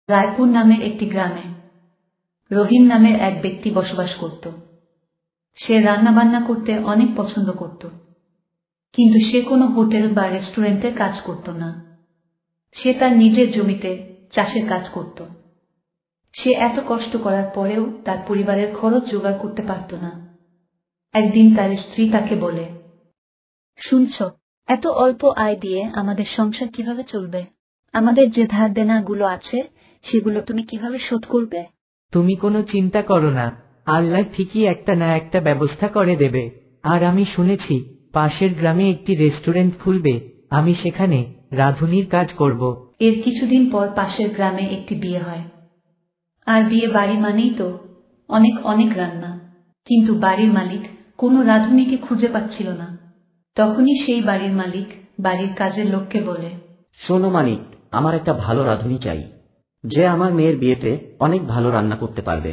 রায়পুর নামের একটি গ্রামে রহিম নামের এক ব্যক্তি বসবাস করত। সে রান্নাবান্না করতে অনেক পছন্দ করত, কিন্তু সে কোনো হোটেল বা রেস্টুরেন্টে কাজ করত না। সে তার নিজের জমিতে চাষের কাজ করত। সে এত কষ্ট করার পরেও তার পরিবারের খরচ জোগাড় করতে পারত না। একদিন তার স্ত্রী তাকে বলে, শুনছ, এত অল্প আয় দিয়ে আমাদের সংসার কিভাবে চলবে? আমাদের যে ধার দেনাগুলো আছে সেগুলো তুমি কিভাবে শোধ করবে? তুমি কোনো চিন্তা করো না, আল্লাহ ঠিকই একটা না একটা ব্যবস্থা করে দেবে। আর আমি শুনেছি পাশের গ্রামে একটি রেস্টুরেন্ট খুলবে, আমি সেখানে রাঁধুনির কাজ করব। এর কিছুদিন পর পাশের গ্রামে একটি বিয়ে হয়। আর বিয়ে বাড়ি মানেই তো অনেক অনেক রান্না, কিন্তু বাড়ির মালিক কোনো রাঁধুনিকে খুঁজে পাচ্ছিল না। তখনই সেই বাড়ির মালিক বাড়ির কাজের লোককে বলে, শোনো মানিক, আমার একটা ভালো রাঁধুনি চাই, যে আমার মেয়ের বিয়েতে অনেক ভালো রান্না করতে পারবে।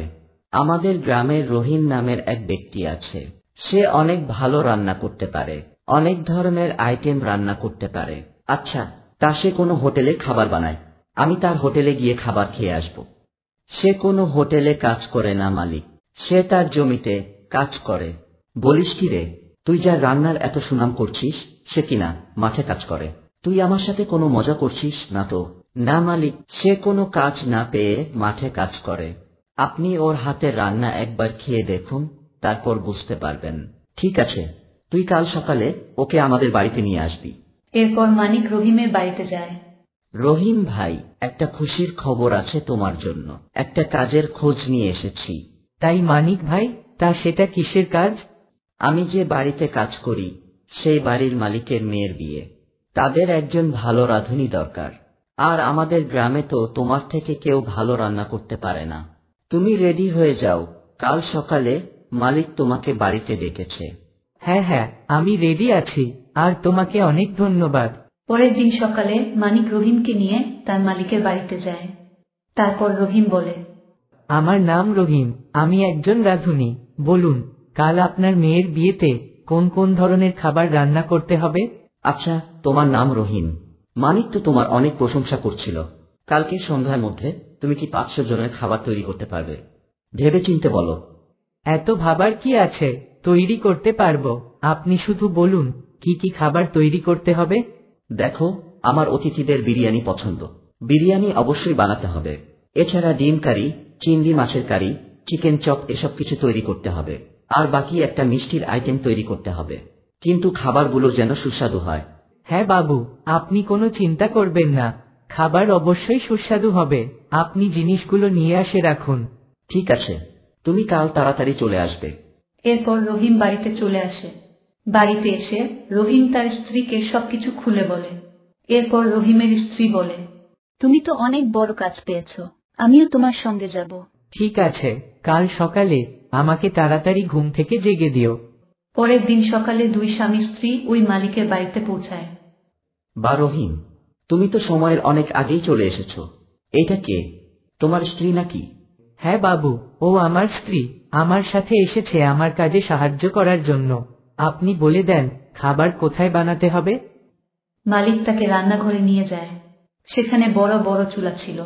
আমাদের গ্রামের রহিম নামের এক ব্যক্তি আছে, সে অনেক ভালো রান্না করতে পারে, অনেক ধরনের আইটেম রান্না করতে পারে। আচ্ছা, তা সে কোনো হোটেলে খাবার বানায়, আমি তার হোটেলে গিয়ে খাবার খেয়ে আসব। সে কোনো হোটেলে কাজ করে না মালিক, সে তার জমিতে কাজ করে। বলিস কি রে, তুই যা রান্নার এত সুনাম করছিস, সে কিনা মাঠে কাজ করে? তুই আমার সাথে কোনো মজা করছিস না তো? না মালিক, সে কোনো কাজ না পেয়ে মাঠে কাজ করে। আপনি ওর হাতের রান্না একবার খেয়ে দেখুন, তারপর বুঝতে পারবেন। ঠিক আছে, তুই কাল সকালে ওকে আমাদের বাড়িতে নিয়ে আসবি। এরপর মানিক রহিমের বাড়িতে যায়। রহিম ভাই, একটা খুশির খবর আছে তোমার জন্য, একটা কাজের খোঁজ নিয়ে এসেছি। তাই মানিক ভাই, তা সেটা কিসের কাজ? আমি যে বাড়িতে কাজ করি সেই বাড়ির মালিকের মেয়ের বিয়ে, তাদের একজন ভালো রাঁধুনি দরকার। আর আমাদের গ্রামে তো তোমার থেকে কেউ ভালো রান্না করতে পারে না। তুমি রেডি হয়ে যাও, কাল সকালে মালিক তোমাকে বাড়িতে ডেকেছে। হ্যাঁ হ্যাঁ, আমি রেডি আছি, আর তোমাকে অনেক ধন্যবাদ। পরের দিন সকালে মানিক রহিমকে নিয়ে তার মালিকের বাড়িতে যায়। তারপর রহিম বলে, আমার নাম রহিম, আমি একজন রাঁধুনি। বলুন, কাল আপনার মেয়ের বিয়েতে কোন কোন ধরনের খাবার রান্না করতে হবে? আচ্ছা, তোমার নাম রহিম, মানিক তো তোমার অনেক প্রশংসা করছিল। কালকে সন্ধ্যার মধ্যে তুমি কি 500 জনের খাবার তৈরি করতে পারবে? ভেবে চিনতে বলো। এত ভাবার কি আছে, তৈরি করতে পারবো। আপনি শুধু বলুন কি কি খাবার তৈরি করতে হবে। দেখো, আমার অতিথিদের বিরিয়ানি পছন্দ, বিরিয়ানি অবশ্যই বানাতে হবে। এছাড়া ডিম কারি, চিংড়ি মাছের কারি, চিকেন চপ এসব কিছু তৈরি করতে হবে। আর বাকি একটা মিষ্টির আইটেম তৈরি করতে হবে, কিন্তু খাবারগুলো যেন সুস্বাদু হয়। হ্যাঁ বাবু, আপনি কোনো চিন্তা করবেন না, খাবার অবশ্যই সুস্বাদু হবে। আপনি জিনিসগুলো নিয়ে আসে রাখুন। ঠিক আছে, তুমি কাল তাড়াতাড়ি চলে আসবে। এরপর রহিম বাড়িতে চলে আসে। বাড়িতে এসে রহিম তার স্ত্রীকে সবকিছু খুলে বলে। এরপর রহিমের স্ত্রী বলে, তুমি তো অনেক বড় কাজ পেয়েছ, আমিও তোমার সঙ্গে যাব। ঠিক আছে, কাল সকালে আমাকে তাড়াতাড়ি ঘুম থেকে জেগে দিও। পরের দিন সকালে দুই স্বামী স্ত্রী ওই মালিকের বাড়িতে পৌঁছায়। বা রহিম, তুমি তো সময়ের অনেক আগেই চলে এসেছ। এটা কে, তোমার স্ত্রী নাকি? হ্যাঁ বাবু, ও আমার স্ত্রী, আমার সাথে এসেছে আমার কাজে সাহায্য করার জন্য। আপনি বলে দেন খাবার কোথায় বানাতে হবে। মালিক তাকে রান্নাঘরে নিয়ে যায়। সেখানে বড় বড় চুলা ছিল,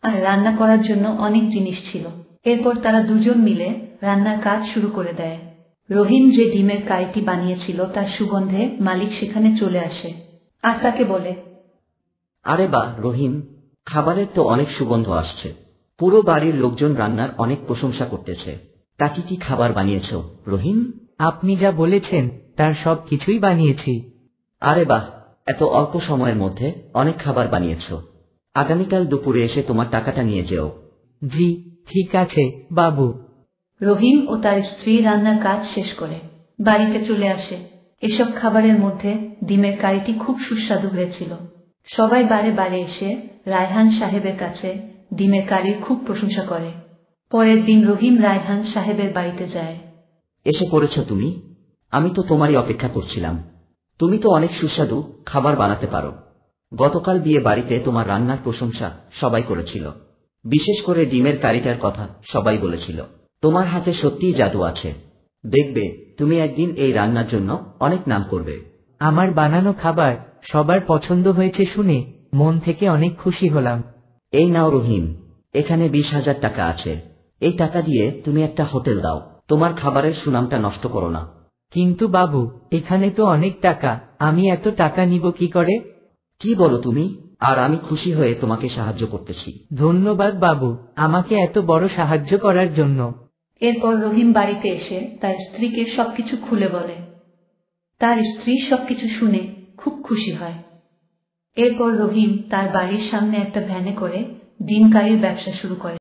আর রান্না করার জন্য অনেক জিনিস ছিল। এরপর তারা দুজন মিলে রান্নার কাজ শুরু করে দেয়। রহিম যে ডিমের কারিটি বানিয়েছিল তার সুগন্ধে মালিক সেখানে চলে আসে, আর তাকে বলে, আরে বাহ রহিম, খাবারের তো অনেক সুগন্ধ আসছে, পুরো বাড়ির লোকজন রান্নার অনেক প্রশংসা করতেছে। তা কি কি খাবার বানিয়েছ রহিম? আপনি যা বলেছেন তার সব কিছুই বানিয়েছি। আরে বাহ, এত অল্প সময়ের মধ্যে অনেক খাবার বানিয়েছ। আগামীকাল দুপুরে এসে তোমার টাকাটা নিয়ে যেও। জি ঠিক আছে বাবু। রহিম ও তার স্ত্রী রান্নার কাজ শেষ করে বাড়িতে চলে আসে। এসব খাবারের মধ্যে ডিমের কারিটি খুব সুস্বাদু হয়েছিল। সবাই বারে বারে এসে রায়হান সাহেবের কাছে ডিমের কারির খুব প্রশংসা করে। পরের দিন রহিম রায়হান সাহেবের বাড়িতে যায়। এসে পড়েছ তুমি, আমি তো তোমারই অপেক্ষা করছিলাম। তুমি তো অনেক সুস্বাদু খাবার বানাতে পারো। গতকাল বিয়ে বাড়িতে তোমার রান্নার প্রশংসা সবাই করেছিল, বিশেষ করে ডিমের কারিটার কথা সবাই বলেছিল। তোমার হাতে সত্যিই জাদু আছে, দেখবে তুমি একদিন এই রান্নার জন্য অনেক নাম করবে। আমার বানানো খাবার সবার পছন্দ হয়েছে শুনে মন থেকে অনেক খুশি হলাম। এই নাও রহিম, এখানে 20,000 টাকা আছে। এই টাকা দিয়ে তুমি একটা হোটেল দাও। তোমার খাবারের সুনামটা নষ্ট করো না। কিন্তু বাবু, এখানে তো অনেক টাকা, আমি এত টাকা নিব কি করে? কি বলো তুমি? আর আমি খুশি হয়ে তোমাকে সাহায্য করতেছি। ধন্যবাদ বাবু, আমাকে এত বড় সাহায্য করার জন্য। এরপর রহিম বাড়িতে এসে তার স্ত্রীকে সবকিছু খুলে বলে। তার স্ত্রী সবকিছু শুনে খুব খুশি হয়। এরপর রহিম তার বাড়ির সামনে একটা ভ্যানে করে ডিম কারির ব্যবসা শুরু করে।